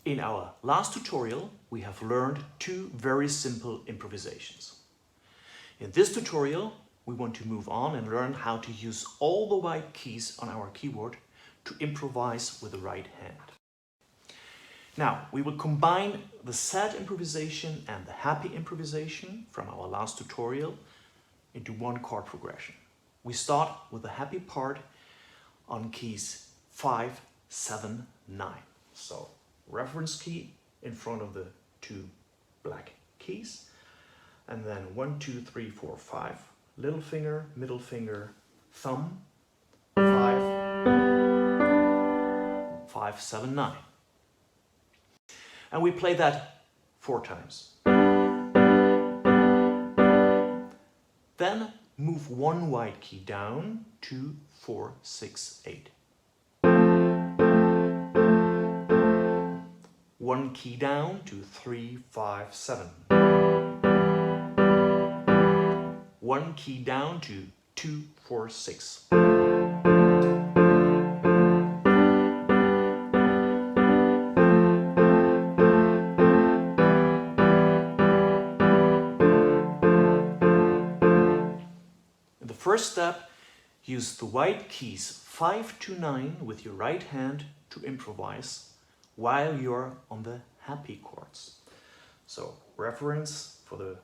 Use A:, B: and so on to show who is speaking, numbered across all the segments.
A: In our last tutorial, we have learned two very simple improvisations. In this tutorial, we want to move on and learn how to use all the white keys on our keyboard to improvise with the right hand. Now, we will combine the sad improvisation and the happy improvisation from our last tutorial into one chord progression. We start with the happy part on keys 5, 7, 9. So, reference key in front of the two black keys, and then 1, 2, 3, 4, 5, little finger, middle finger, thumb, 5, 5, 7, 9. And we play that 4 times. Then move one white key down, 2, 4, 6, 8. One key down to 3, 5, 7. One key down to 2, 4, 6. In the first step, use the white keys 5 to 9 with your right hand to improvise while you're on the happy chords. So reference for the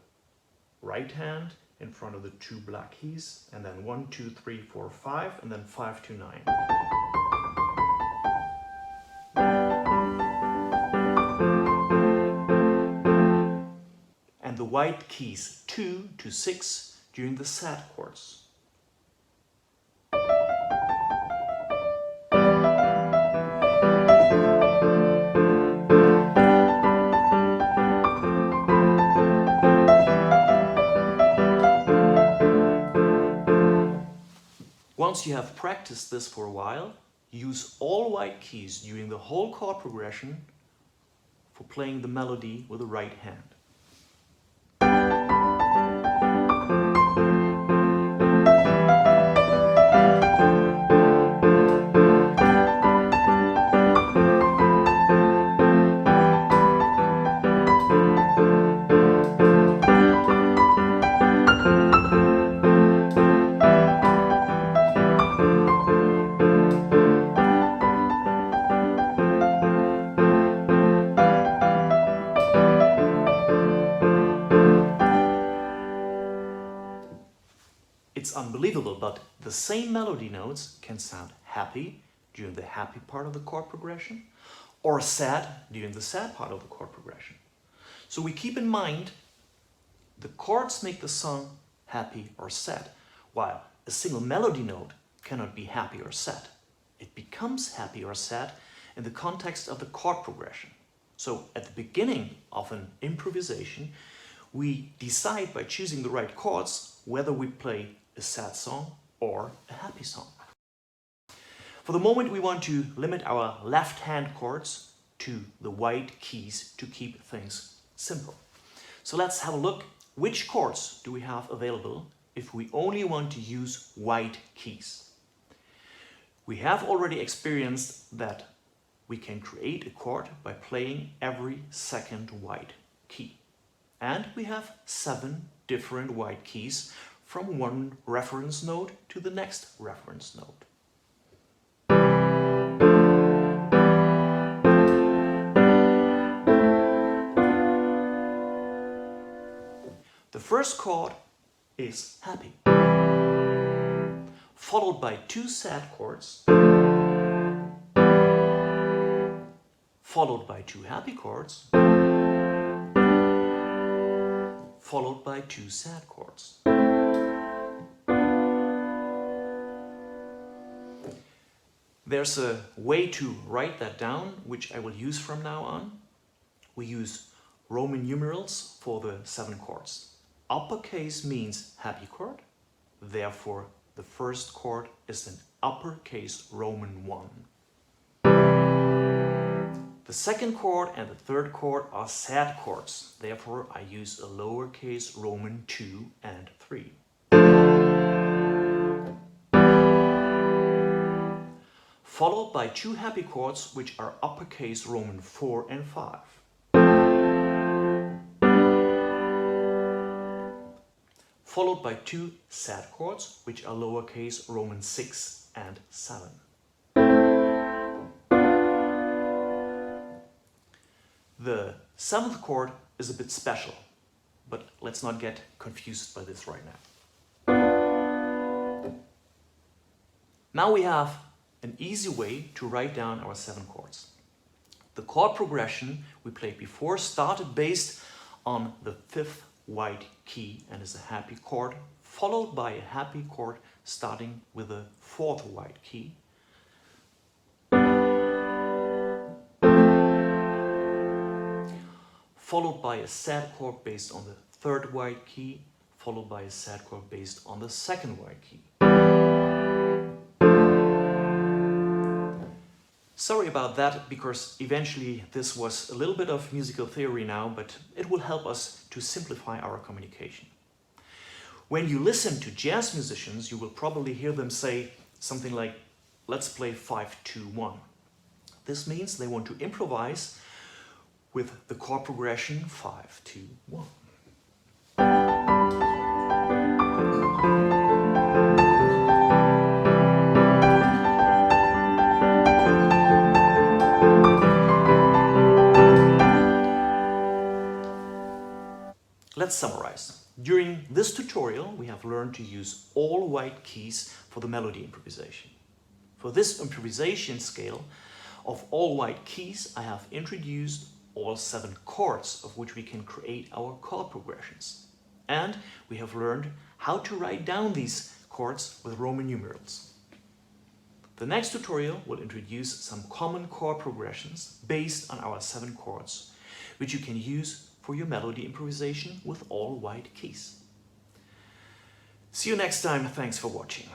A: right hand in front of the two black keys, and then 1, 2, 3, 4, 5, and then 5 to 9. And the white keys 2 to 6 during the sad chords. Once you have practiced this for a while, use all white keys during the whole chord progression for playing the melody with the right hand. It's unbelievable, but the same melody notes can sound happy during the happy part of the chord progression or sad during the sad part of the chord progression. So we keep in mind the chords make the song happy or sad, while a single melody note cannot be happy or sad. It becomes happy or sad in the context of the chord progression. So at the beginning of an improvisation, we decide by choosing the right chords whether we play a sad song or a happy song. For the moment, we want to limit our left hand chords to the white keys to keep things simple. So let's have a look. Which chords do we have available if we only want to use white keys? We have already experienced that we can create a chord by playing every second white key. And we have 7 different white keys from one reference note to the next reference note. The first chord is happy, followed by 2 sad chords, followed by 2 happy chords, followed by 2 sad chords. There's a way to write that down, which I will use from now on. We use Roman numerals for the 7 chords. Uppercase means happy chord, therefore the first chord is an uppercase Roman 1. The second chord and the third chord are sad chords, therefore I use a lowercase Roman 2 and 3. followed by two happy chords which are uppercase Roman 4 and 5. Followed by two sad chords which are lowercase Roman 6 and 7. The seventh chord is a bit special, but let's not get confused by this right now. Now we have an easy way to write down our 7 chords. The chord progression we played before started based on the 5th white key and is a happy chord, followed by a happy chord starting with a 4th white key. Followed by a sad chord based on the 3rd white key, followed by a sad chord based on the 2nd white key. Sorry about that, because eventually this was a little bit of musical theory now, but it will help us to simplify our communication. When you listen to jazz musicians, you will probably hear them say something like, let's play 5-2-1. This means they want to improvise with the chord progression 5-2-1. Let's summarize. During this tutorial, we have learned to use all white keys for the melody improvisation. For this improvisation scale of all white keys, I have introduced all 7 chords of which we can create our chord progressions. And we have learned how to write down these chords with Roman numerals. The next tutorial will introduce some common chord progressions based on our 7 chords, which you can use for your melody improvisation with all white keys. See you next time. Thanks for watching.